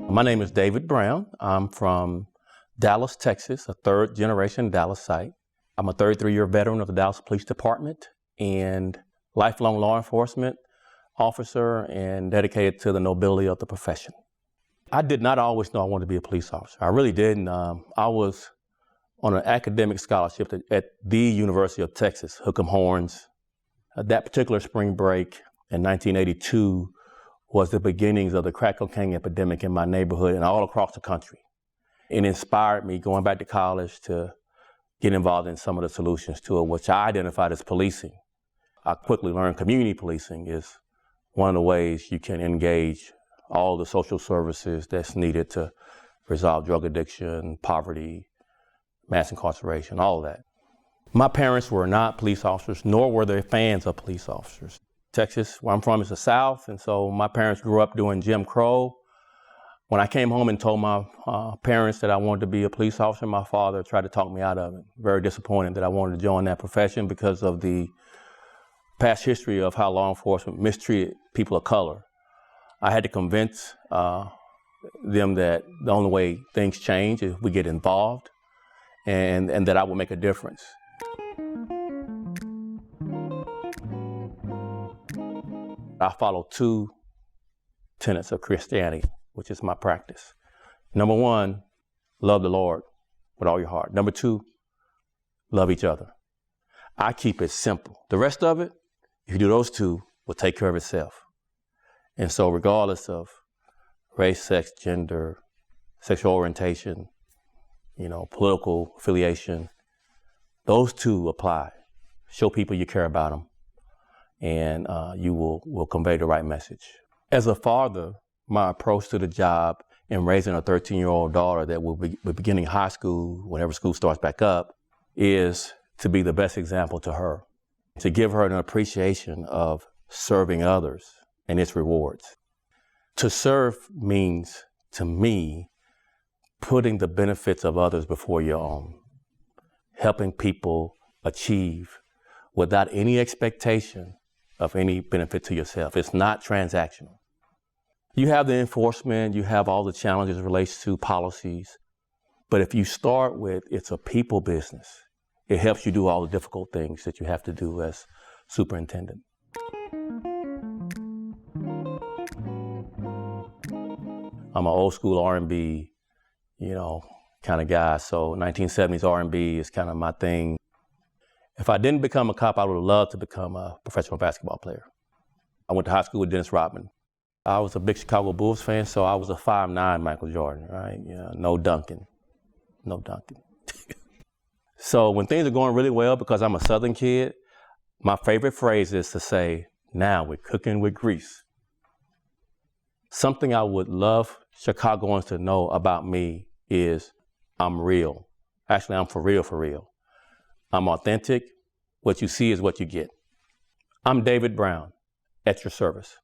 My name is David Brown. I'm from Dallas, Texas, a third generation Dallas site. I'm a 33-year veteran of the Dallas Police Department and lifelong law enforcement officer and dedicated to the nobility of the profession. I did not always know I wanted to be a police officer. I really didn't. I was on an academic scholarship at the University of Texas, Hook'em Horns. That particular spring break in 1982 was the beginnings of the crack cocaine epidemic in my neighborhood and all across the country. It inspired me going back to college to get involved in some of the solutions to it, which I identified as policing. I quickly learned community policing is one of the ways you can engage all the social services that's needed to resolve drug addiction, poverty, mass incarceration, all of that. My parents were not police officers, nor were they fans of police officers. Texas, where I'm from, is the South, and so my parents grew up doing Jim Crow. When I came home and told my parents that I wanted to be a police officer, my father tried to talk me out of it. Very disappointed that I wanted to join that profession because of the past history of how law enforcement mistreated people of color. I had to convince them that the only way things change is we get involved and that I will make a difference. I follow two tenets of Christianity, which is my practice. Number one, love the Lord with all your heart. Number two, love each other. I keep it simple. The rest of it, if you do those two, will take care of itself. And so regardless of race, sex, gender, sexual orientation, political affiliation, those two apply. Show people you care about them, and you will convey the right message. As a father, my approach to the job in raising a 13-year-old daughter that will be beginning high school whenever school starts back up is to be the best example to her, to give her an appreciation of serving others and its rewards. To serve means, to me, putting the benefits of others before your own, helping people achieve without any expectation of any benefit to yourself. It's not transactional. You have the enforcement, you have all the challenges related to policies, but if you start with it's a people business, it helps you do all the difficult things that you have to do as superintendent. I'm an old school R&B, kind of guy, so 1970s R&B is kind of my thing. If I didn't become a cop, I would have loved to become a professional basketball player. I went to high school with Dennis Rodman. I was a big Chicago Bulls fan, so I was a 5'9" Michael Jordan, right? No dunking. So when things are going really well, because I'm a Southern kid, my favorite phrase is to say, now we're cooking with grease. Something I would love Chicagoans to know about me is I'm real. Actually, I'm for real. I'm authentic. What you see is what you get. I'm David Brown, at your service.